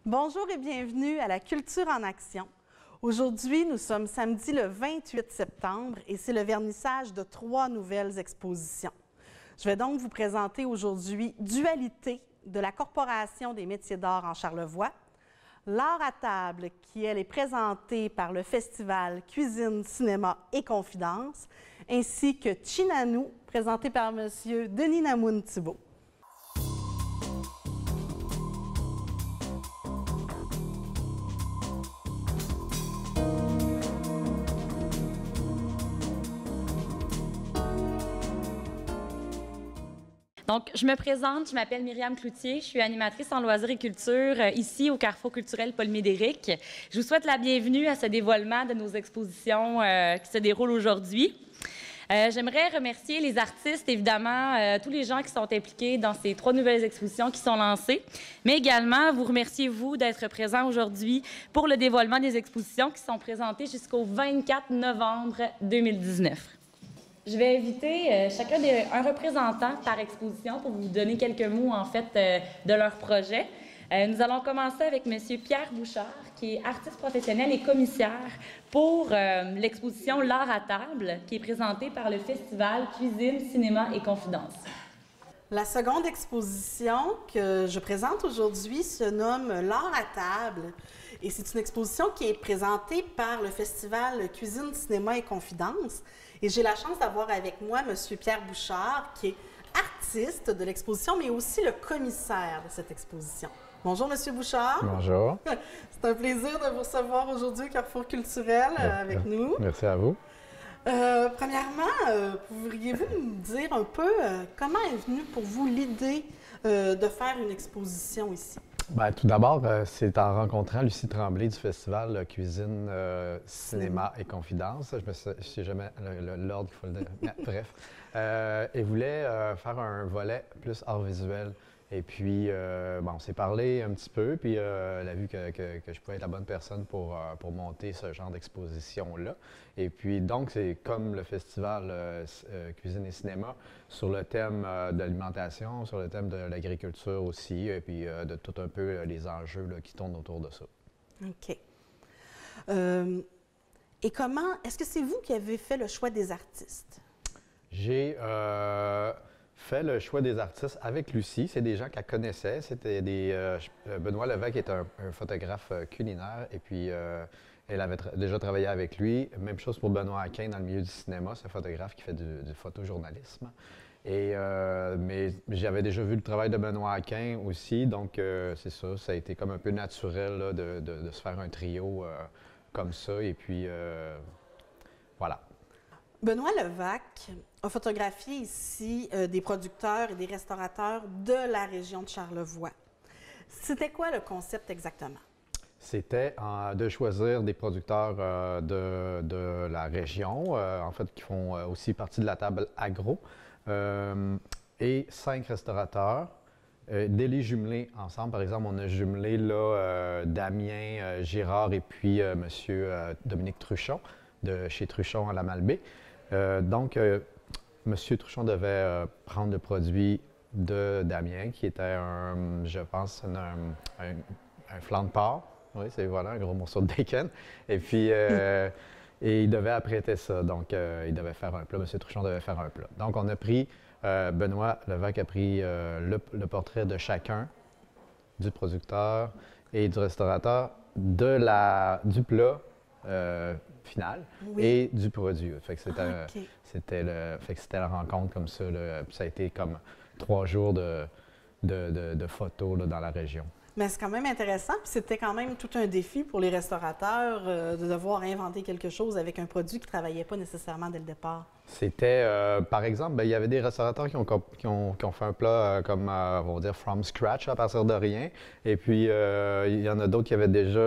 Bonjour et bienvenue à la Culture en action. Aujourd'hui, nous sommes samedi le 28 septembre et c'est le vernissage de 3 nouvelles expositions. Je vais donc vous présenter aujourd'hui Dualité de la Corporation des métiers d'art en Charlevoix, L'art à table qui, elle, est présentée par le Festival Cuisine, Cinéma et Confidences, ainsi que Chinanou, présenté par M. Denis Namoun-Thibault. Donc, je me présente, je m'appelle Myriam Cloutier, je suis animatrice en loisirs et culture ici au Carrefour culturel Paul Médéric. Je vous souhaite la bienvenue à ce dévoilement de nos expositions qui se déroulent aujourd'hui. J'aimerais remercier les artistes, évidemment, tous les gens qui sont impliqués dans ces 3 nouvelles expositions qui sont lancées, mais également vous remercier, vous, d'être présents aujourd'hui pour le dévoilement des expositions qui sont présentées jusqu'au 24 novembre 2019. Je vais inviter un représentant par exposition pour vous donner quelques mots, en fait, de leur projet. Nous allons commencer avec M. Pierre Bouchard, qui est artiste professionnel et commissaire pour l'exposition L'art à table, qui est présentée par le Festival Cuisine, Cinéma et Confidences. La seconde exposition que je présente aujourd'hui se nomme L'art à table et c'est une exposition qui est présentée par le Festival Cuisine, Cinéma et Confidences. Et j'ai la chance d'avoir avec moi M. Pierre Bouchard, qui est artiste de l'exposition, mais aussi le commissaire de cette exposition. Bonjour, M. Bouchard. Bonjour. C'est un plaisir de vous recevoir aujourd'hui au Carrefour culturel avec nous. Merci à vous. Premièrement, pourriez-vous nous dire un peu comment est venue pour vous l'idée de faire une exposition ici? Bien, tout d'abord, c'est en rencontrant Lucie Tremblay du Festival Cuisine, Cinéma et Confidences. Je ne sais jamais l'ordre qu'il faut le dire. Bref. Elle voulait faire un volet plus art visuel. Et puis, on s'est parlé un petit peu, puis elle a vu que je pouvais être la bonne personne pour monter ce genre d'exposition-là. Et puis, donc, c'est comme le festival Cuisine et Cinéma, sur le thème de l'alimentation, sur le thème de l'agriculture aussi, et puis de tout un peu les enjeux là, qui tournent autour de ça. OK. Et comment, est-ce que c'est vous qui avez fait le choix des artistes? J'ai fait le choix des artistes avec Lucie. C'est des gens qu'elle connaissait. C'était Benoît Levesque est un photographe culinaire et puis elle avait déjà travaillé avec lui. Même chose pour Benoît Aquin dans le milieu du cinéma, c'est un photographe qui fait du photojournalisme. Mais j'avais déjà vu le travail de Benoît Aquin aussi, donc c'est ça. Ça a été comme un peu naturel là, de se faire un trio comme ça. Et puis voilà. Benoît Levesque a photographié ici des producteurs et des restaurateurs de la région de Charlevoix. C'était quoi le concept exactement? C'était de choisir des producteurs de la région, en fait, qui font aussi partie de la table agro, et 5 restaurateurs, de les jumeler ensemble. Par exemple, on a jumelé là, Damien Girard et puis M. Dominique Truchon, de chez Truchon à la Malbaie. Donc, M. Truchon devait prendre le produit de Damien, qui était, je pense, un flanc de porc. Oui, c'est voilà, un gros morceau de bacon. Et puis, et il devait apprêter ça. Donc, il devait faire un plat. M. Truchon devait faire un plat. Donc, on a pris, Benoît Levesque a pris le portrait de chacun, du producteur et du restaurateur, du plat final et du produit. Fait que c'était la rencontre comme ça. Là. Puis ça a été comme 3 jours de photos là, dans la région. Mais c'est quand même intéressant, puis c'était quand même tout un défi pour les restaurateurs de devoir inventer quelque chose avec un produit qui ne travaillait pas nécessairement dès le départ. C'était, par exemple, il y avait des restaurateurs qui ont fait un plat comme, on va dire, from scratch, à partir de rien. Et puis, il y en a d'autres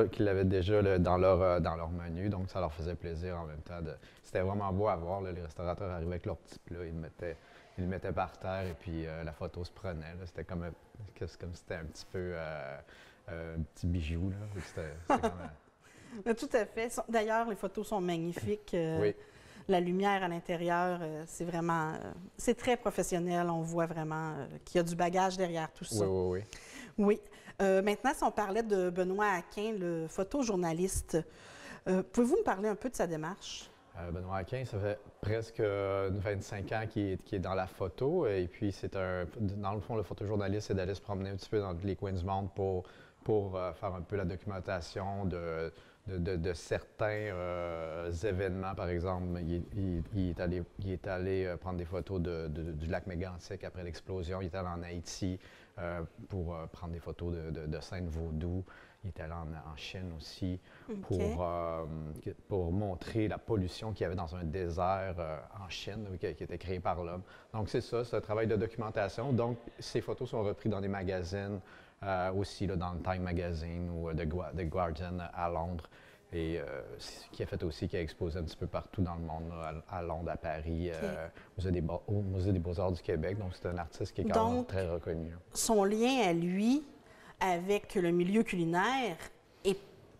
qui l'avaient déjà dans leur menu, donc ça leur faisait plaisir en même temps. C'était vraiment beau à voir, là, les restaurateurs arrivaient avec leur petit plat, ils le mettaient par terre et puis la photo se prenait. C'était comme si c'était un petit peu un petit bijou. Là. C'était comme, Tout à fait. D'ailleurs, les photos sont magnifiques. Oui. La lumière à l'intérieur, c'est vraiment... c'est très professionnel. On voit vraiment qu'il y a du bagage derrière tout ça. Oui. Oui. Maintenant, si on parlait de Benoît Aquin, le photojournaliste, pouvez-vous me parler un peu de sa démarche? Benoît Aquin, ça fait presque 25 ans qu'il est dans la photo. Et puis, dans le fond, le photojournaliste, c'est d'aller se promener un petit peu dans les coins du monde pour faire un peu la documentation de certains événements. Par exemple, il est allé prendre des photos du lac Mégantic après l'explosion. Il est allé en Haïti pour prendre des photos de scènes vaudou. Il est allé en Chine aussi pour montrer la pollution qu'il y avait dans un désert en Chine qui était créé par l'homme. Donc c'est ça, c'est un travail de documentation. Donc ces photos sont reprises dans des magazines aussi, là, dans le Time Magazine ou The Guardian à Londres. Et qui a fait aussi, qui a exposé un petit peu partout dans le monde, là, à Londres, à Paris, au Musée des Beaux-Arts du Québec. Donc c'est un artiste qui est quand même très reconnu. Son lien à lui avec le milieu culinaire est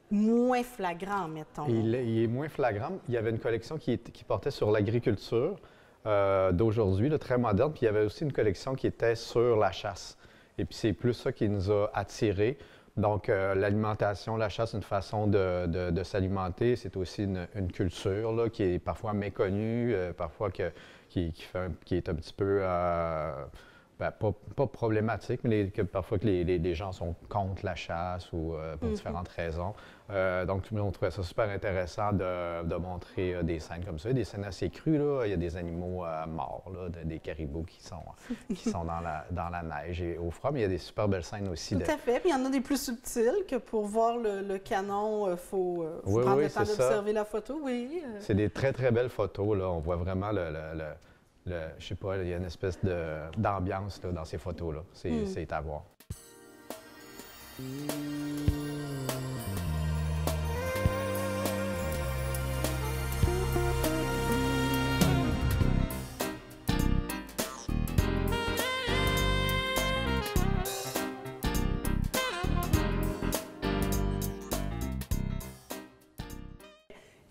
moins flagrant, mettons. Il est moins flagrant. Il y avait une collection qui portait sur l'agriculture d'aujourd'hui, très moderne, puis il y avait aussi une collection qui était sur la chasse. Et puis c'est plus ça qui nous a attirés. Donc l'alimentation, la chasse, une façon de s'alimenter, c'est aussi une culture là, qui est parfois méconnue, parfois qui est un petit peu... pas problématique, mais parfois que les gens sont contre la chasse ou pour différentes raisons. Donc, on trouvait ça super intéressant de montrer des scènes comme ça, des scènes assez crues. Là. Il y a des animaux morts, là, des caribous qui sont dans la neige et au froid, mais il y a des super belles scènes aussi. Tout à fait. Puis il y en a des plus subtiles que pour voir le canon, il faut prendre le temps d'observer la photo. Oui. C'est des très, très belles photos. Là. On voit vraiment je sais pas, il y a une espèce d'ambiance dans ces photos-là. C'est à voir.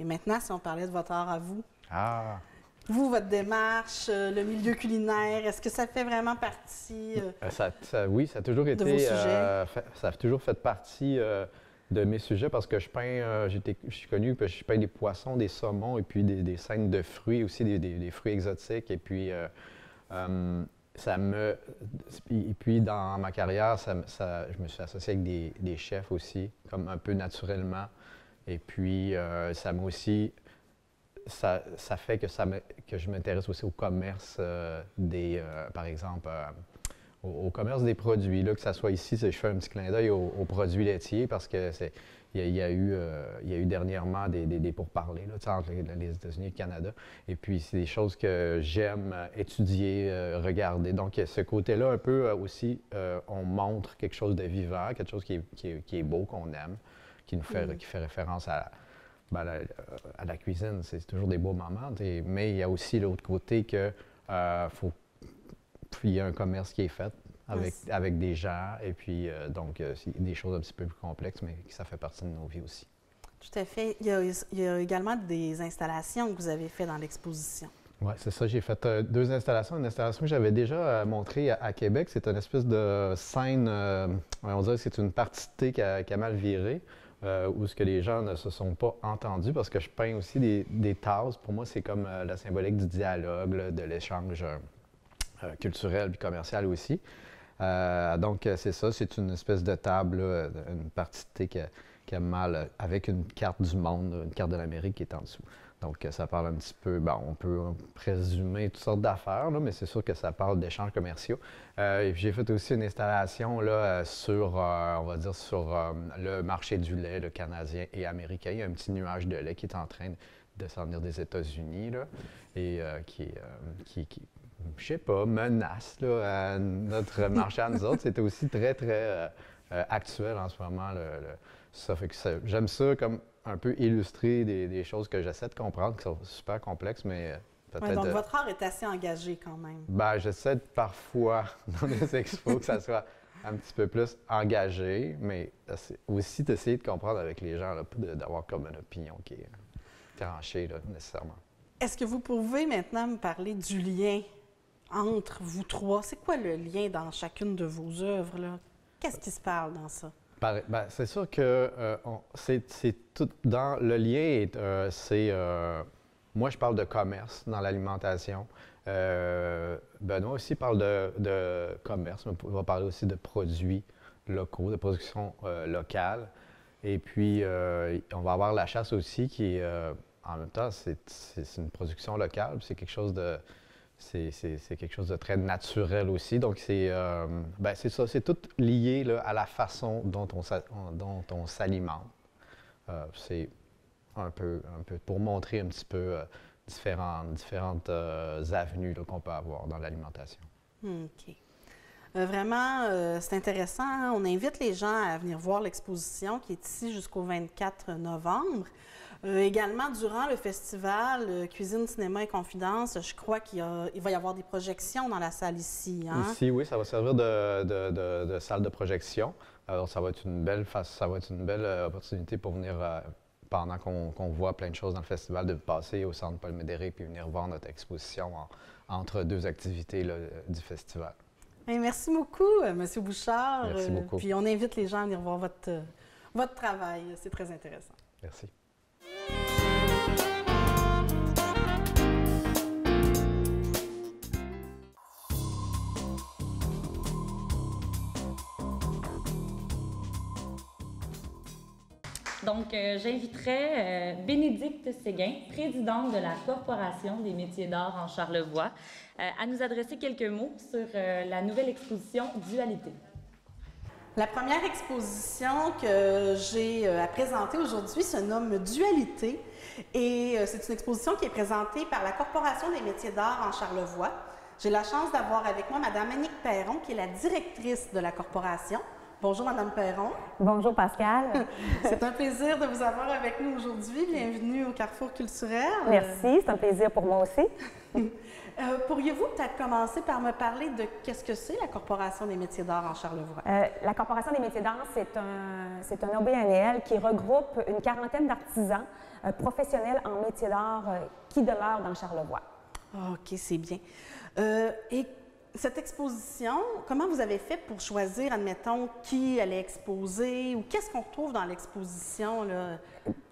Et maintenant, si on parlait de votre art à vous. Ah! Vous, votre démarche, le milieu culinaire, est-ce que ça fait vraiment partie oui, ça a toujours été, de vos sujets? Ça a toujours fait partie de mes sujets parce que je peins, je suis connu parce que je peins des poissons, des saumons et puis des scènes de fruits aussi, des fruits exotiques. Et puis, dans ma carrière, je me suis associé avec des chefs aussi, comme un peu naturellement. Et puis, ça m'a aussi... Ça fait que je m'intéresse aussi au commerce par exemple, au commerce des produits. Là, que ce soit ici, je fais un petit clin d'œil aux produits laitiers parce que il y a eu dernièrement des pourparlers là, entre les États-Unis et le Canada. Et puis, c'est des choses que j'aime étudier, regarder. Donc, ce côté-là, un peu aussi, on montre quelque chose de vivant, quelque chose qui est beau, qu'on aime, qui fait référence à la cuisine. C'est toujours des beaux moments, mais il y a aussi l'autre côté que il y a un commerce qui est fait avec des gens, et puis donc c'est des choses un petit peu plus complexes, mais ça fait partie de nos vies aussi. Tout à fait. Il y a également des installations que vous avez faites dans l'exposition. Oui, c'est ça. J'ai fait 2 installations. Une installation que j'avais déjà montrée à Québec, c'est une espèce de scène, on dirait que c'est une partie de thé qui a mal viré. Où ce que les gens ne se sont pas entendus, parce que je peins aussi des tasses. Pour moi, c'est comme la symbolique du dialogue, là, de l'échange culturel et commercial aussi. Donc, c'est ça, c'est une espèce de table, là, une partie de thé qui a mal, avec une carte du monde, une carte de l'Amérique qui est en dessous. Donc, ça parle un petit peu, on peut présumer toutes sortes d'affaires, là, mais c'est sûr que ça parle d'échanges commerciaux. Et puis, j'ai fait aussi une installation là, sur, on va dire, sur le marché du lait, le canadien et américain. Il y a un petit nuage de lait qui est en train de s'en venir des États-Unis, là, et qui je sais pas, menace là, notre marché à nous autres. C'était aussi très, très actuel en ce moment. Ça fait que j'aime ça comme un peu illustrer des choses que j'essaie de comprendre, qui sont super complexes, mais peut-être... donc, votre art est assez engagé quand même. J'essaie parfois, dans les expos, que ça soit un petit peu plus engagé, mais aussi d'essayer de comprendre avec les gens, là, pas d'avoir comme une opinion qui est tranchée, là, nécessairement. Est-ce que vous pouvez maintenant me parler du lien entre vous trois? C'est quoi le lien dans chacune de vos œuvres, là? Qu'est-ce qui se parle dans ça? Ben, c'est sûr que c'est tout dans le lien. Moi, je parle de commerce dans l'alimentation. Benoît aussi parle de commerce, mais on va parler aussi de produits locaux, de production locale. Et puis, on va avoir la chasse aussi, qui est, en même temps, c'est une production locale. C'est quelque chose de... C'est quelque chose de très naturel aussi. Donc, c'est ça, c'est tout lié là, à la façon dont on s'alimente. C'est un peu pour montrer un petit peu différentes avenues qu'on peut avoir dans l'alimentation. OK. Vraiment, c'est intéressant. Hein? On invite les gens à venir voir l'exposition qui est ici jusqu'au 24 novembre. Également, durant le festival Cuisine, Cinéma et Confidence, je crois qu'il va y avoir des projections dans la salle ici. Hein? Ici, oui, ça va servir de salle de projection. Alors, ça va être une belle opportunité pour venir, pendant qu'on voit plein de choses dans le festival, de passer au Centre Paul Médéric puis venir voir notre exposition entre deux activités là, du festival. Bien, merci beaucoup, M. Bouchard. Merci beaucoup. Puis on invite les gens à venir voir votre travail. C'est très intéressant. Merci. Donc, j'inviterai Bénédicte Séguin, présidente de la Corporation des métiers d'art en Charlevoix, à nous adresser quelques mots sur la nouvelle exposition Dualité. La première exposition que j'ai à présenter aujourd'hui se nomme Dualité et c'est une exposition qui est présentée par la Corporation des métiers d'art en Charlevoix. J'ai la chance d'avoir avec moi Mme Annick Perron, qui est la directrice de la Corporation. Bonjour, Mme Perron. Bonjour, Pascal. C'est un plaisir de vous avoir avec nous aujourd'hui. Bienvenue au Carrefour culturel. Merci, c'est un plaisir pour moi aussi. Pourriez-vous peut-être commencer par me parler de qu'est-ce que c'est la Corporation des métiers d'art en Charlevoix? La Corporation des métiers d'art, c'est un OBNL qui regroupe une quarantaine d'artisans professionnels en métiers d'art qui demeurent dans Charlevoix. OK, c'est bien. Et cette exposition, comment vous avez fait pour choisir, admettons, qui allait exposer ou qu'est-ce qu'on retrouve dans l'exposition, là?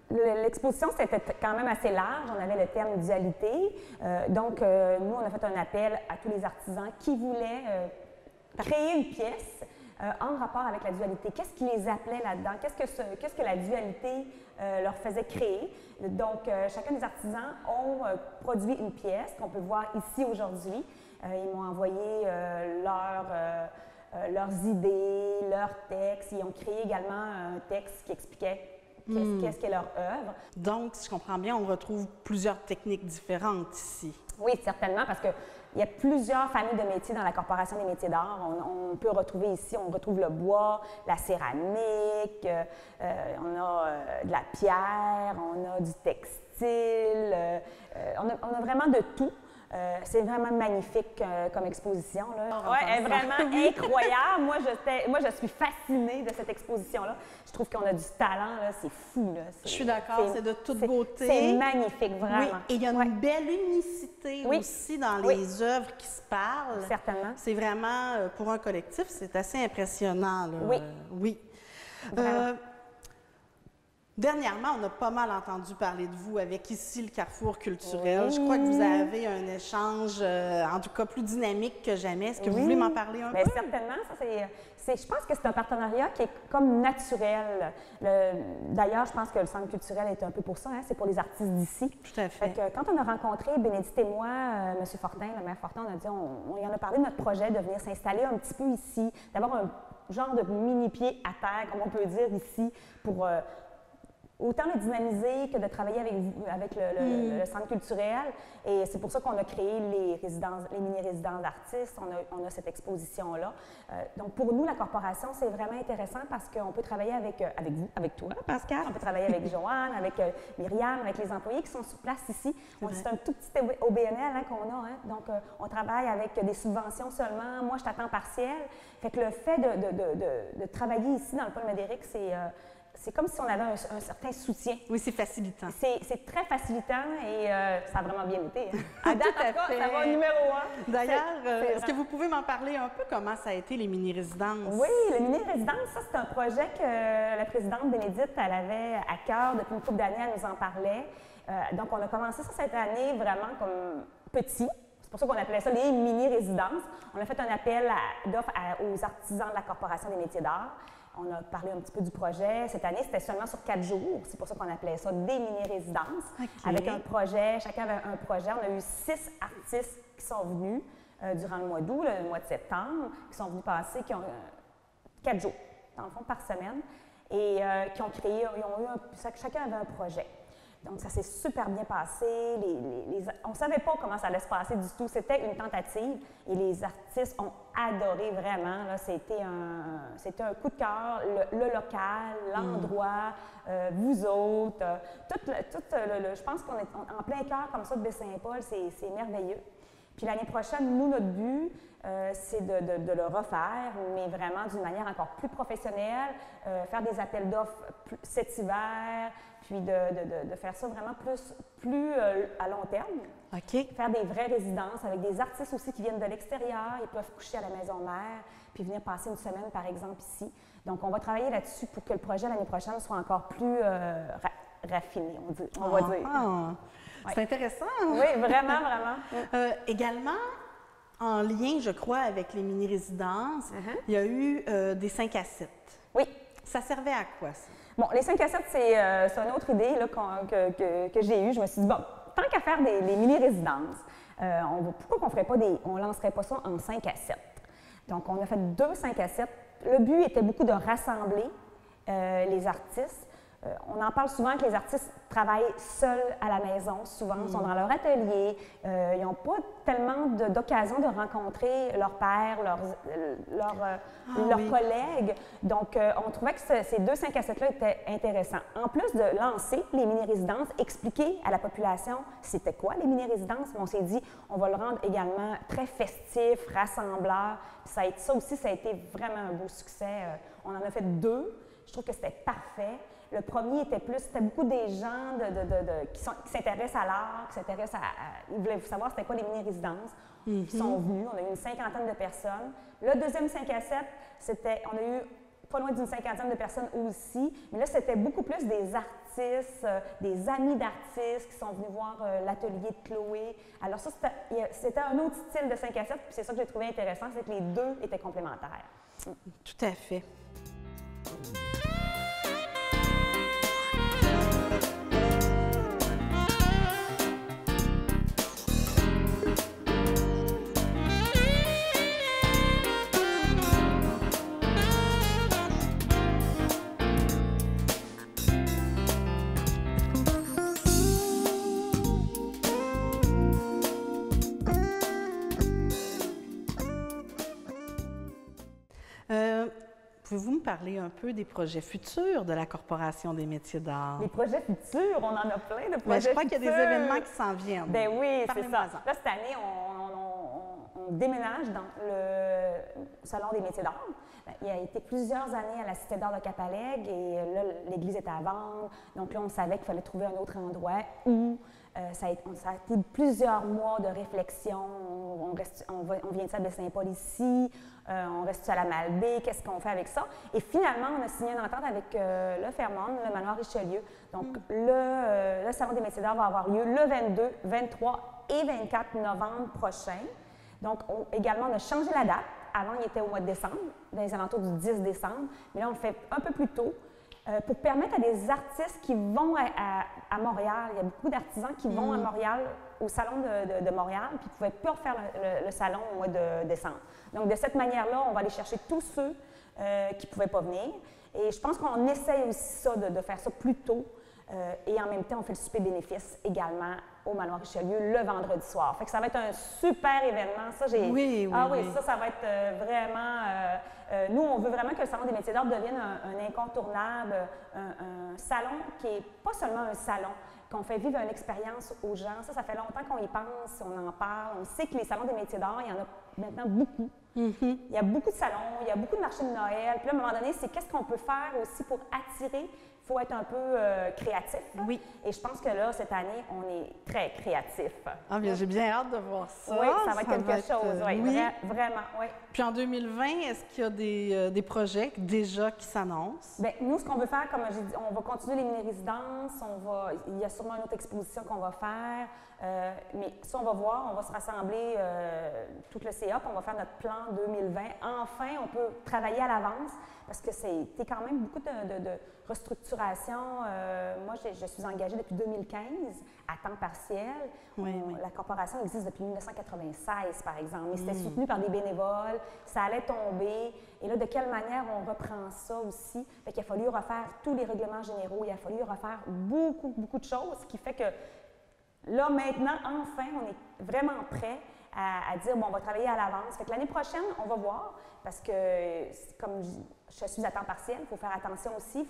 L'exposition, c'était quand même assez large. On avait le thème dualité. Donc, nous, on a fait un appel à tous les artisans qui voulaient créer une pièce en rapport avec la dualité. Qu'est-ce qui les appelait là-dedans? Qu'est-ce que la dualité leur faisait créer? Donc, chacun des artisans ont produit une pièce qu'on peut voir ici aujourd'hui. Ils m'ont envoyé leurs idées, leurs textes. Ils ont créé également un texte qui expliquait qu'est-ce qu'est leur œuvre. Donc, si je comprends bien, on retrouve plusieurs techniques différentes ici. Oui, certainement, parce qu'il y a plusieurs familles de métiers dans la Corporation des métiers d'art. On peut retrouver ici, on retrouve le bois, la céramique, on a de la pierre, on a du textile, on a vraiment de tout. C'est vraiment magnifique comme exposition. Oui, elle est vraiment incroyable. Moi, je suis fascinée de cette exposition-là. Je trouve qu'on a du talent, c'est fou. Je suis d'accord, c'est de toute beauté. C'est magnifique, vraiment. Oui, et il y a une belle unicité aussi dans les œuvres qui se parlent. Certainement. C'est vraiment, pour un collectif, c'est assez impressionnant. Là. Oui. Oui. Dernièrement, on a pas mal entendu parler de vous avec ici le Carrefour culturel. Oui. Je crois que vous avez un échange, en tout cas, plus dynamique que jamais. Est-ce que vous voulez m'en parler un peu? Certainement. Je pense que c'est un partenariat qui est comme naturel. D'ailleurs, je pense que le Centre culturel est un peu pour ça. Hein, c'est pour les artistes d'ici. Tout à fait. Quand on a rencontré Bénédicte et moi, M. Fortin, le maire Fortin, on a dit, on y en a parlé de notre projet de venir s'installer un petit peu ici, d'avoir un genre de mini-pied à terre, comme on peut dire ici, pour... autant le dynamiser que de travailler avec le centre culturel. Et c'est pour ça qu'on a créé les mini-résidences d'artistes. On a cette exposition-là. Donc, pour nous, la corporation, c'est vraiment intéressant parce qu'on peut travailler avec vous, avec toi, Pascal. On peut travailler avec Joanne, avec Myriam, avec les employés qui sont sur place ici. C'est un tout petit OBNL qu'on a. Hein? Donc, on travaille avec des subventions seulement. Moi, je suis à temps partiel. Fait que le fait de travailler ici dans le Paul Médéric, c'est comme si on avait un certain soutien. Oui, c'est facilitant. C'est très facilitant et ça a vraiment bien été. Hein. À date, Tout à fait. ça va au numéro 1. D'ailleurs, est-ce que vous pouvez m'en parler un peu comment ça a été les mini-résidences? Oui, les mini-résidences, ça, c'est un projet que la présidente Bénédicte, elle avait à cœur depuis une couple d'années, elle nous en parlait. Donc, on a commencé ça cette année vraiment comme petit. C'est pour ça qu'on appelait ça les mini-résidences. On a fait un appel d'offres aux artisans de la Corporation des métiers d'art. On a parlé un petit peu du projet. Cette année, c'était seulement sur 4 jours. C'est pour ça qu'on appelait ça des mini-résidences. Okay. Avec un projet, chacun avait un projet. On a eu 6 artistes qui sont venus durant le mois d'août, le mois de septembre, qui sont venus passer, qui ont 4 jours, dans le fond, par semaine, et qui ont créé, chacun avait un projet. Donc, ça s'est super bien passé. On ne savait pas comment ça allait se passer du tout. C'était une tentative et les artistes ont adoré vraiment. C'était un coup de cœur. Le local, l'endroit, vous autres, je pense qu'on est en plein cœur comme ça de Baie-Saint-Paul. C'est merveilleux. Puis l'année prochaine, nous, notre but, c'est de le refaire, mais vraiment d'une manière encore plus professionnelle, faire des appels d'offres cet hiver, puis de faire ça vraiment plus à long terme. OK. Faire des vraies résidences avec des artistes aussi qui viennent de l'extérieur, ils peuvent coucher à la maison mère, puis venir passer une semaine, par exemple, ici. Donc, on va travailler là-dessus pour que le projet l'année prochaine soit encore plus raffiné, on va dire. C'est intéressant. Oui, vraiment, vraiment. Également, en lien, je crois, avec les mini-résidences, il y a eu des 5 à 7. Oui. Ça servait à quoi, ça? Bon, les 5 à 7, c'est une autre idée là, que j'ai eue. Je me suis dit, bon, tant qu'à faire des mini-résidences, pourquoi on ne lancerait pas ça en 5 à 7? Donc, on a fait 2 5 à 7. Le but était beaucoup de rassembler les artistes. On en parle souvent que les artistes travaillent seuls à la maison, souvent, ils sont dans leur atelier, ils n'ont pas tellement d'occasion de rencontrer leur père, leurs collègues. Donc, on trouvait que ces 2 5 à 7-là étaient intéressants. En plus de lancer les mini-résidences, expliquer à la population c'était quoi les mini-résidences, on s'est dit on va le rendre également très festif, rassembleur. Ça aussi, ça a été vraiment un beau succès. On en a fait 2. Je trouve que c'était parfait. Le premier c'était beaucoup des gens qui s'intéressent à l'art, ils voulaient savoir c'était quoi les mini-résidences. Ils sont venus, on a eu une 50aine de personnes. Le deuxième 5 à 7, on a eu pas loin d'une 50aine de personnes aussi, mais là, c'était beaucoup plus des artistes, des amis d'artistes qui sont venus voir l'atelier de Chloé. Alors ça, c'était un autre style de 5 à 7, puis c'est ça que j'ai trouvé intéressant, c'est que les deux étaient complémentaires. Tout à fait. Pouvez-vous me parler un peu des projets futurs de la Corporation des métiers d'art? Les projets futurs, on en a plein de projets futurs. Je crois qu'il y a des événements qui s'en viennent. Bien oui, c'est ça. Là, cette année, on déménage dans le Salon des métiers d'art. Il a été plusieurs années à la Cité d'art de Cap-Alègue et là, l'église était à vendre. Donc là, on savait qu'il fallait trouver un autre endroit où ça a été plusieurs mois de réflexion. On vient de ça de Saint-Paul ici, on reste à la Malbaie, qu'est-ce qu'on fait avec ça? Et finalement, on a signé une entente avec le Fairmont, le manoir Richelieu. Donc, le Salon des métiers d'art va avoir lieu le 22, 23 et 24 novembre prochain. Donc, également, on a changé la date. Avant, il était au mois de décembre, dans les alentours du 10 décembre. Mais là, on le fait un peu plus tôt pour permettre à des artistes qui vont à Montréal. Il y a beaucoup d'artisans qui vont à Montréal, au Salon de Montréal, puis qui ne pouvaient pas faire le salon au mois de décembre. Donc, de cette manière-là, on va aller chercher tous ceux qui ne pouvaient pas venir. Et je pense qu'on essaye aussi ça, de faire ça plus tôt. Et en même temps, on fait le souper bénéfice également au Manoir Richelieu le vendredi soir. Fait que ça va être un super événement. Ça, oui, ça va être vraiment... nous, on veut vraiment que le Salon des métiers d'art devienne un incontournable, un salon qui n'est pas seulement un salon, qu'on fait vivre une expérience aux gens. Ça fait longtemps qu'on y pense, on en parle. On sait que les salons des métiers d'art, il y en a maintenant beaucoup. Il y a beaucoup de salons, il y a beaucoup de marchés de Noël. Puis là, à un moment donné, c'est qu'est-ce qu'on peut faire aussi pour attirer. Il faut être un peu créatif. Oui. Et je pense que là, cette année, on est très créatif. Ah, bien, j'ai bien hâte de voir ça. Oui, ça va être quelque chose. Oui, oui. Vraiment, oui. Puis en 2020, est-ce qu'il y a des projets déjà qui s'annoncent? Bien, nous, ce qu'on veut faire, comme j'ai dit, on va continuer les mini-résidences. Il y a sûrement une autre exposition qu'on va faire. Mais ça, on va voir. On va se rassembler tout le CA, puis on va faire notre plan 2020. Enfin, on peut travailler à l'avance parce que c'était quand même beaucoup de restructuration. Moi, je suis engagée depuis 2015 à temps partiel. Oui. La corporation existe depuis 1996, par exemple. Mais c'était soutenu par des bénévoles. Ça allait tomber. Et là, de quelle manière on reprend ça aussi? Fait qu'il a fallu refaire tous les règlements généraux. Il a fallu refaire beaucoup, beaucoup de choses, ce qui fait que là, maintenant, enfin, on est vraiment prêt à dire, bon, on va travailler à l'avance. Fait que l'année prochaine, on va voir, parce que, comme je suis à temps partiel, il faut faire attention aussi. Il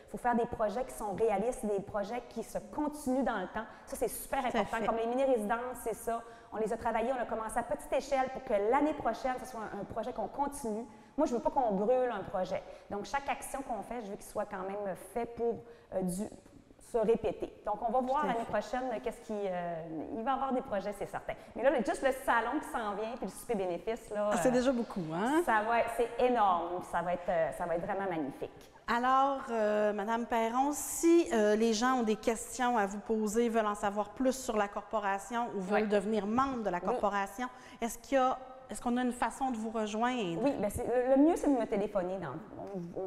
faut faire des projets qui sont réalistes, des projets qui se continuent dans le temps. Ça, c'est super important. Comme les mini-résidences, c'est ça. On les a travaillés, on a commencé à petite échelle pour que l'année prochaine, ce soit un projet qu'on continue. Moi, je ne veux pas qu'on brûle un projet. Donc, chaque action qu'on fait, je veux qu'il soit quand même fait pour se répéter. Donc, on va voir l'année prochaine qu'est-ce qui... il va y avoir des projets, c'est certain. Mais là, juste le salon qui s'en vient, puis le souper bénéfice, là... c'est déjà beaucoup, hein? C'est énorme. Ça va être vraiment magnifique. Alors, Madame Perron, si les gens ont des questions à vous poser, veulent en savoir plus sur la corporation ou veulent devenir membre de la corporation, est-ce qu'on a une façon de vous rejoindre? Oui, bien, le mieux, c'est de me téléphoner.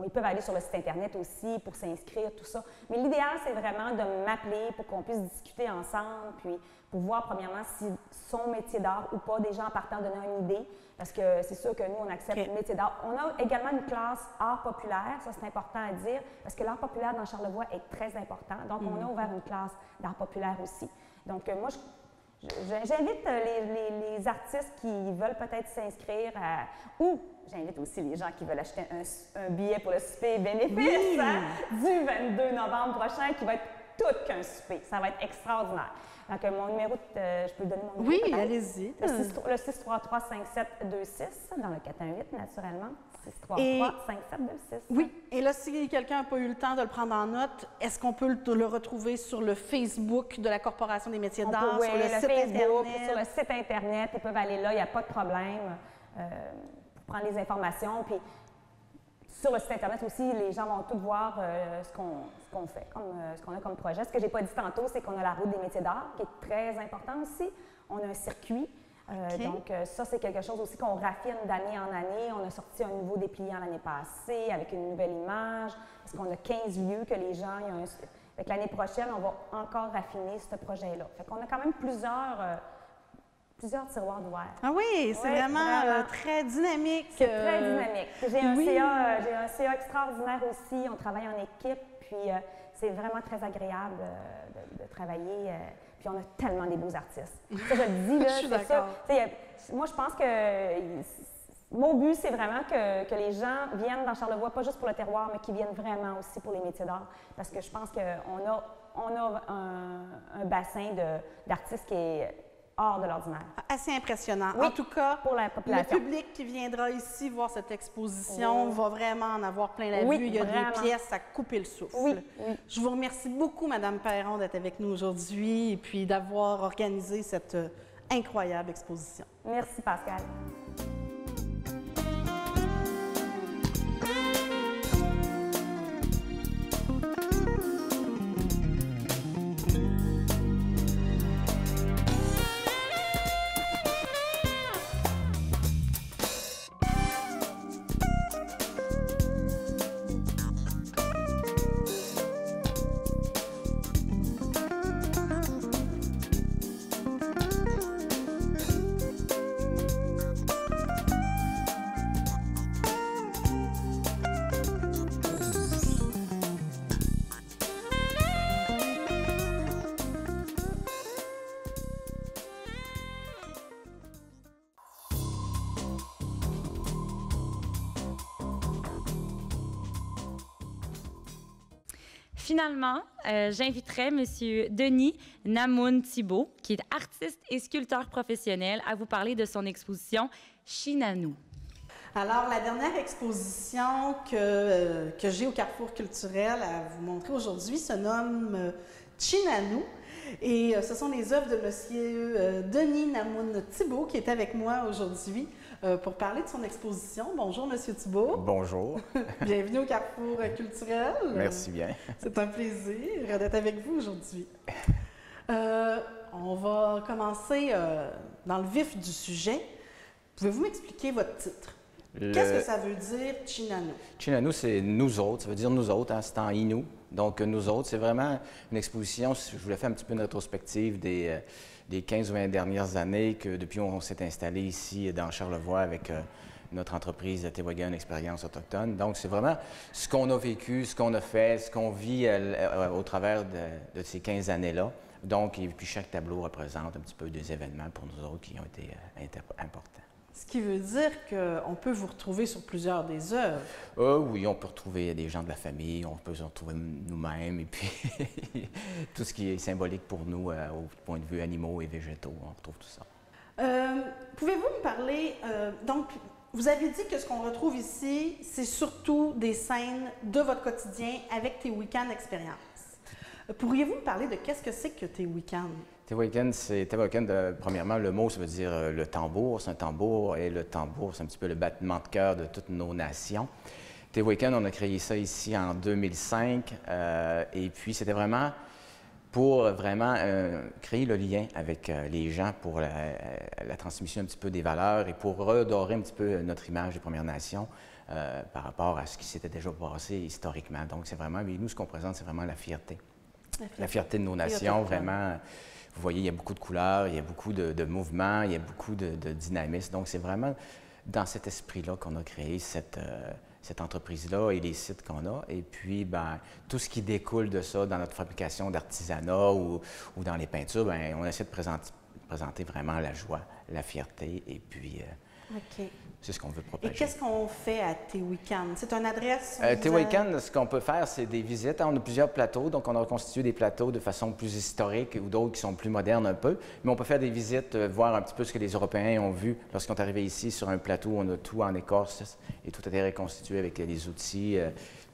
Ils peuvent aller sur le site Internet aussi pour s'inscrire, tout ça. Mais l'idéal, c'est vraiment de m'appeler pour qu'on puisse discuter ensemble, puis pour voir, premièrement, si son métier d'art ou pas, déjà en partant donner une idée, parce que c'est sûr que nous, on accepte le métier d'art. On a également une classe art populaire, ça, c'est important à dire, parce que l'art populaire dans Charlevoix est très important. Donc, on a ouvert une classe d'art populaire aussi. Donc, moi, j'invite les artistes qui veulent peut-être s'inscrire ou j'invite aussi les gens qui veulent acheter un billet pour le souper bénéfice du 22 novembre prochain qui va être tout qu'un souper. Ça va être extraordinaire. Donc, mon numéro, je peux donner mon numéro? Oui, allez-y. Le 633-5726 dans le 418, naturellement. 633-5726. Oui, et là, si quelqu'un n'a pas eu le temps de le prendre en note, est-ce qu'on peut le retrouver sur le Facebook de la Corporation des métiers d'art, sur le site Facebook, Internet? sur le site Internet, ils peuvent aller là, il n'y a pas de problème pour prendre les informations. Puis, sur le site Internet aussi, les gens vont tout voir ce qu'on fait, ce qu'on a comme projet. Ce que je n'ai pas dit tantôt, c'est qu'on a la route des métiers d'art, qui est très important aussi. On a un circuit. Donc, ça, c'est quelque chose aussi qu'on raffine d'année en année. On a sorti un nouveau dépliant l'année passée avec une nouvelle image, parce qu'on a 15 lieux que les gens... Fait que l'année prochaine, on va encore raffiner ce projet-là. Fait qu'on a quand même plusieurs tiroirs d'ouverts. Ah oui, c'est vraiment très dynamique. C'est très dynamique. J'ai un CA extraordinaire aussi. On travaille en équipe, puis c'est vraiment très agréable de travailler. Puis on a tellement des beaux artistes. Ça, je le dis, là, c'est ça. Moi, je pense que mon but, c'est vraiment que les gens viennent dans Charlevoix, pas juste pour le terroir, mais qu'ils viennent vraiment aussi pour les métiers d'art. Parce que je pense qu'on a un bassin d'artistes qui est hors de l'ordinaire. Assez impressionnant. Oui, en tout cas, pour la population. Le public qui viendra ici voir cette exposition va vraiment en avoir plein la vue. Il y a des pièces à couper le souffle. Oui. Je vous remercie beaucoup, Madame Perron, d'être avec nous aujourd'hui et puis d'avoir organisé cette incroyable exposition. Merci, Pascal. Finalement, j'inviterai M. Denis Namoun-Thibault, qui est artiste et sculpteur professionnel, à vous parler de son exposition Chinanou. Alors, la dernière exposition que j'ai au Carrefour culturel à vous montrer aujourd'hui se nomme Chinanu. Et ce sont les œuvres de M. Denis Namoun-Thibault qui est avec moi aujourd'hui pour parler de son exposition. Bonjour, M. Thibault. Bonjour. Bienvenue au Carrefour culturel. Merci bien. C'est un plaisir d'être avec vous aujourd'hui. On va commencer dans le vif du sujet. Pouvez-vous m'expliquer votre titre? Qu'est-ce que ça veut dire, Chinanu? Chinanu, c'est nous autres, ça veut dire nous autres, hein, c'est en Innu. Donc, nous autres, c'est vraiment une exposition, je voulais faire un petit peu une rétrospective des 15 ou 20 dernières années que depuis on s'est installé ici dans Charlevoix avec notre entreprise Téwagan Expérience autochtone. Donc, c'est vraiment ce qu'on a vécu, ce qu'on a fait, ce qu'on vit au travers de ces 15 années-là. Donc, et puis chaque tableau représente un petit peu des événements pour nous autres qui ont été importants. Ce qui veut dire qu'on peut vous retrouver sur plusieurs des œuvres. Oui, on peut retrouver des gens de la famille, on peut se retrouver nous-mêmes, et puis tout ce qui est symbolique pour nous au point de vue animaux et végétaux, on retrouve tout ça. Pouvez-vous me parler, donc, vous avez dit que ce qu'on retrouve ici, c'est surtout des scènes de votre quotidien avec Téwagan Expérience. Pourriez-vous me parler de qu'est-ce que c'est que Téwagan? Téwagan, premièrement, le mot, ça veut dire le tambour. C'est un tambour, et le tambour, c'est un petit peu le battement de cœur de toutes nos nations. Téwagan, on a créé ça ici en 2005, et puis c'était vraiment pour créer le lien avec les gens, pour la transmission un petit peu des valeurs et pour redorer un petit peu notre image des Premières Nations par rapport à ce qui s'était déjà passé historiquement. Donc, c'est vraiment, mais nous, ce qu'on présente, c'est vraiment la fierté. La fierté de nos nations, vraiment. Vous voyez, il y a beaucoup de couleurs, il y a beaucoup de mouvements, il y a beaucoup de dynamisme. Donc, c'est vraiment dans cet esprit-là qu'on a créé cette entreprise-là et les sites qu'on a. Et puis, bien, tout ce qui découle de ça dans notre fabrication d'artisanat ou dans les peintures, bien, on essaie de présenter vraiment la joie, la fierté et puis c'est ce qu'on veut propager. Et qu'est-ce qu'on fait à Téwagan? C'est une adresse? Téwagan, ce qu'on peut faire, c'est des visites. On a plusieurs plateaux, donc on a reconstitué des plateaux de façon plus historique ou d'autres qui sont plus modernes un peu. Mais on peut faire des visites, voir un petit peu ce que les Européens ont vu lorsqu'ils sont arrivés ici sur un plateau où on a tout en écorce et tout a été reconstitué avec les outils,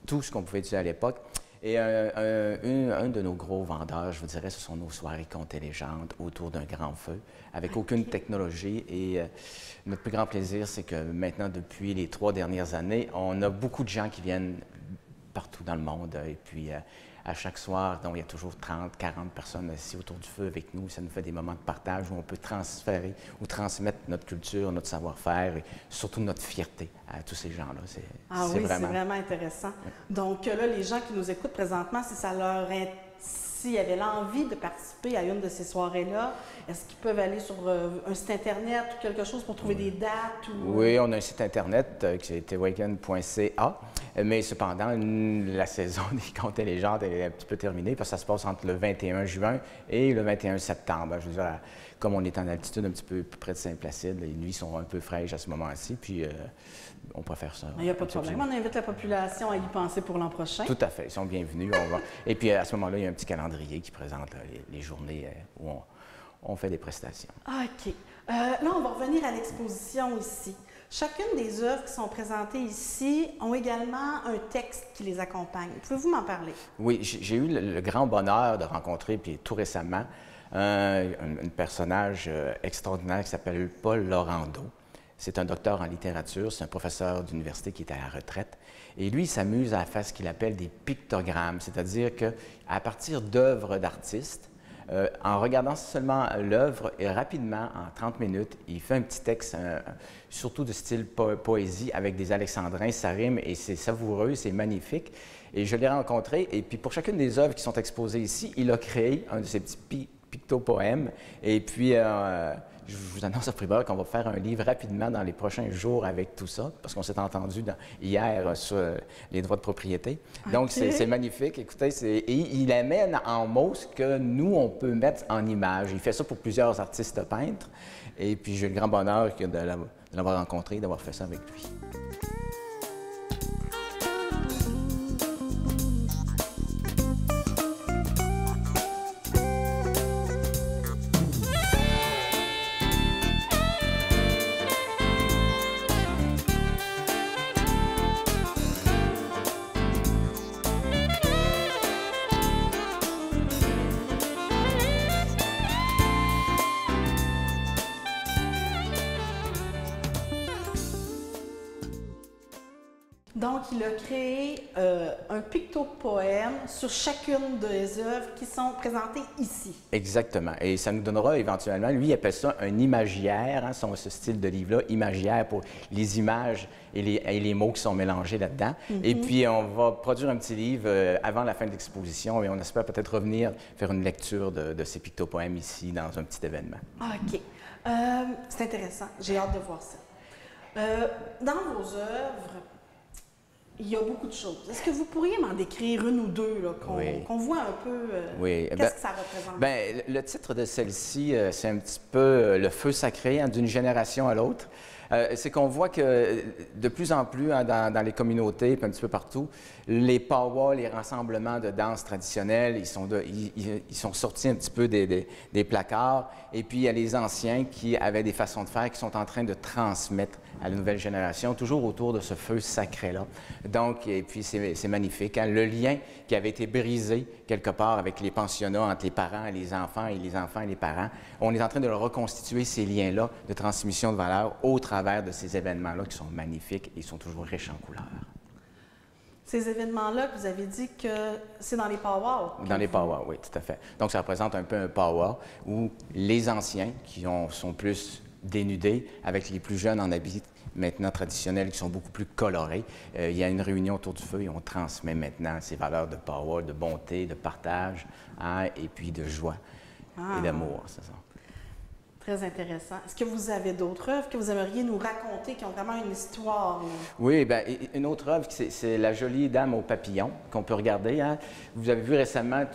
tout ce qu'on pouvait utiliser à l'époque. Et un de nos gros vendeurs, je vous dirais, ce sont nos soirées contes et légendes autour d'un grand feu, avec aucune technologie. Et notre plus grand plaisir, c'est que maintenant, depuis les 3 dernières années, on a beaucoup de gens qui viennent partout dans le monde. Et puis, à chaque soir, donc, il y a toujours 30, 40 personnes assises autour du feu avec nous. Ça nous fait des moments de partage où on peut transférer ou transmettre notre culture, notre savoir-faire et surtout notre fierté à tous ces gens-là. C'est vraiment intéressant. Donc là, les gens qui nous écoutent présentement, s'ils avaient l'envie de participer à une de ces soirées-là, est-ce qu'ils peuvent aller sur un site Internet ou quelque chose pour trouver des dates? Oui, on a un site Internet qui est téwagan.ca, mais cependant, la saison des contes et légendes est un petit peu terminée parce que ça se passe entre le 21 juin et le 21 septembre. Je veux dire, comme on est en altitude un petit peu plus près de Saint-Placide, les nuits sont un peu fraîches à ce moment-ci, puis on préfère ça. Il n'y a pas de problème. On invite la population à y penser pour l'an prochain. Tout à fait. Ils sont bienvenus. Et puis, à ce moment-là, il y a un petit calendrier qui présente les journées où on fait des prestations. OK. Là, on va revenir à l'exposition ici. Chacune des œuvres qui sont présentées ici ont également un texte qui les accompagne. Pouvez-vous m'en parler? Oui, j'ai eu le grand bonheur de rencontrer, puis tout récemment, un personnage extraordinaire qui s'appelle Paul Laurando. C'est un docteur en littérature, c'est un professeur d'université qui est à la retraite. Et lui, il s'amuse à faire ce qu'il appelle des pictogrammes, c'est-à-dire qu'à partir d'œuvres d'artistes, en regardant seulement l'œuvre, et rapidement, en 30 minutes, il fait un petit texte, surtout de style poésie, avec des alexandrins, ça rime, et c'est savoureux, c'est magnifique. Et je l'ai rencontré, et puis pour chacune des œuvres qui sont exposées ici, il a créé un de ces petits pictopoèmes, et puis je vous annonce à primeur qu'on va faire un livre rapidement dans les prochains jours avec tout ça, parce qu'on s'est entendu hier sur les droits de propriété. Okay. Donc, c'est magnifique. Écoutez, et il amène en mots ce que nous, on peut mettre en image. Il fait ça pour plusieurs artistes peintres. Et puis, j'ai le grand bonheur de l'avoir rencontré, d'avoir fait ça avec lui. Donc, il a créé un pictopoème sur chacune des œuvres qui sont présentées ici. Exactement. Et ça nous donnera éventuellement, lui, il appelle ça un imagiaire, hein, ce style de livre-là, imagiaire pour les images et les mots qui sont mélangés là-dedans. Et puis, on va produire un petit livre avant la fin de l'exposition et on espère peut-être revenir faire une lecture de ces pictopoèmes ici dans un petit événement. OK. C'est intéressant. J'ai hâte de voir ça. Dans vos œuvres, il y a beaucoup de choses. Est-ce que vous pourriez m'en décrire une ou deux, qu'on voit un peu qu'est-ce que ça représente? Bien, le titre de celle-ci, c'est un petit peu le feu sacré hein, d'une génération à l'autre. C'est qu'on voit que de plus en plus hein, dans les communautés, puis un petit peu partout, les powwows, les rassemblements de danse traditionnelle, ils sont sortis un petit peu des placards. Et puis, il y a les anciens qui avaient des façons de faire qui sont en train de transmettre à la nouvelle génération, toujours autour de ce feu sacré-là. Donc, et puis, c'est magnifique. Hein? Le lien qui avait été brisé quelque part avec les pensionnats entre les parents et les enfants et les parents, on est en train de reconstituer ces liens-là de transmission de valeurs au travers de ces événements-là qui sont magnifiques et sont toujours riches en couleurs. Ces événements-là, vous avez dit que c'est dans les powwows. Dans les powwows, oui, tout à fait. Donc, ça représente un peu un powwow où les anciens, qui sont plus dénudés, avec les plus jeunes en habits maintenant traditionnels, qui sont beaucoup plus colorés, il y a une réunion autour du feu et on transmet maintenant ces valeurs de powwow, de bonté, de partage, hein, et puis de joie et d'amour, c'est ça. Très intéressant. Est-ce que vous avez d'autres œuvres que vous aimeriez nous raconter qui ont vraiment une histoire? Oui, bien, une autre œuvre, c'est La jolie dame aux papillons qu'on peut regarder. Hein. Vous avez vu récemment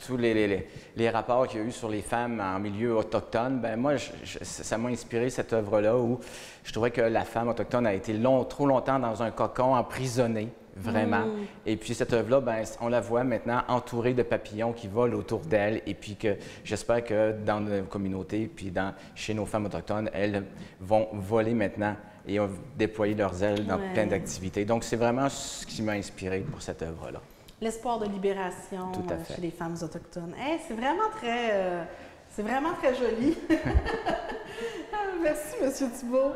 tous les rapports qu'il y a eu sur les femmes en milieu autochtone. Bien, moi, ça m'a inspiré cette œuvre-là où je trouvais que la femme autochtone a été trop longtemps dans un cocon, emprisonnée. Vraiment. Et puis cette œuvre-là, ben, on la voit maintenant entourée de papillons qui volent autour d'elle. Et puis que j'espère que dans nos communautés, puis chez nos femmes autochtones, elles vont voler maintenant et déployer leurs ailes dans plein d'activités. Donc c'est vraiment ce qui m'a inspiré pour cette œuvre-là. L'espoir de libération chez les femmes autochtones. Hey, c'est vraiment très joli. Merci, M. Thibault.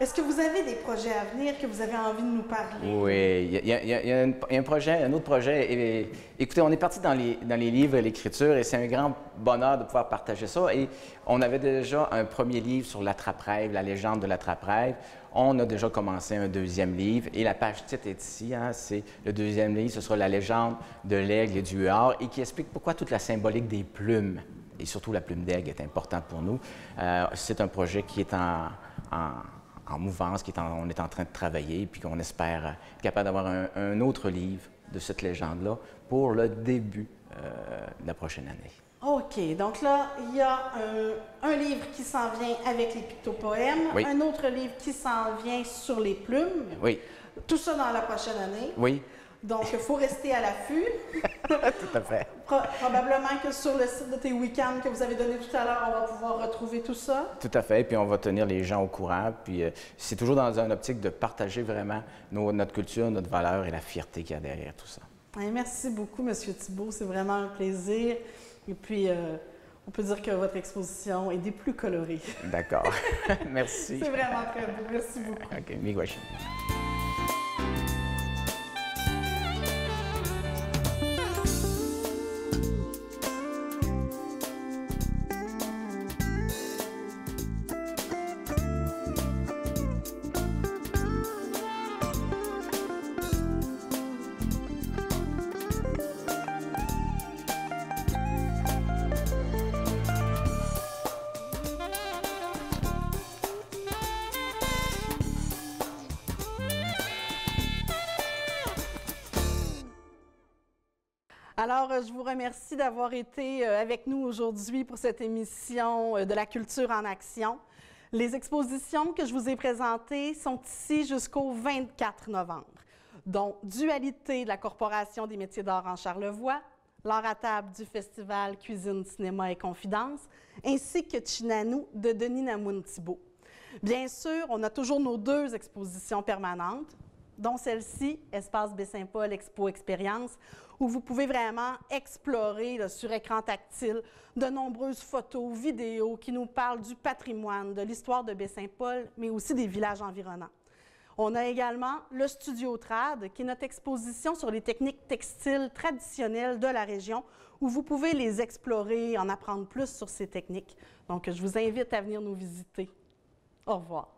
Est-ce que vous avez des projets à venir que vous avez envie de nous parler? Oui, il y a un autre projet. Écoutez, on est parti dans les livres et l'écriture et c'est un grand bonheur de pouvoir partager ça. Et on avait déjà un premier livre sur l'attrape-rêve, la légende de l'attrape-rêve. On a déjà commencé un deuxième livre et la page titre est ici. Hein, c'est le deuxième livre, ce sera la légende de l'aigle et du huard et qui explique pourquoi toute la symbolique des plumes et surtout la plume d'aigle est importante pour nous. C'est un projet qui est en mouvance, on est en train de travailler, puis qu'on espère être capable d'avoir un autre livre de cette légende-là pour le début de la prochaine année. OK. Donc là, il y a un livre qui s'en vient avec les pictopoèmes, un autre livre qui s'en vient sur les plumes. Oui. Tout ça dans la prochaine année. Oui. Donc, il faut rester à l'affût. Tout à fait. Probablement que sur le site de tes week-ends que vous avez donné tout à l'heure, on va pouvoir retrouver tout ça. Tout à fait. Puis on va tenir les gens au courant. Puis c'est toujours dans une optique de partager vraiment notre culture, notre valeur et la fierté qu'il y a derrière tout ça. Merci beaucoup, M. Thibault. C'est vraiment un plaisir. Et puis, on peut dire que votre exposition est des plus colorées. D'accord. Merci. C'est vraiment très beau. Merci beaucoup. OK. Miigwech. Alors, je vous remercie d'avoir été avec nous aujourd'hui pour cette émission de la culture en action. Les expositions que je vous ai présentées sont ici jusqu'au 24 novembre, dont Dualité de la Corporation des métiers d'art en Charlevoix, L'art à table du Festival Cuisine, Cinéma et Confidence, ainsi que Chinanou de Denis Namoun Thibault. Bien sûr, on a toujours nos 2 expositions permanentes, dont celle-ci, Espace Baie-Saint-Paul Expo Expérience, où vous pouvez vraiment explorer là, sur écran tactile de nombreuses photos, vidéos qui nous parlent du patrimoine, de l'histoire de Baie-Saint-Paul, mais aussi des villages environnants. On a également le Studio Trad, qui est notre exposition sur les techniques textiles traditionnelles de la région, où vous pouvez les explorer, en apprendre plus sur ces techniques. Donc, je vous invite à venir nous visiter. Au revoir.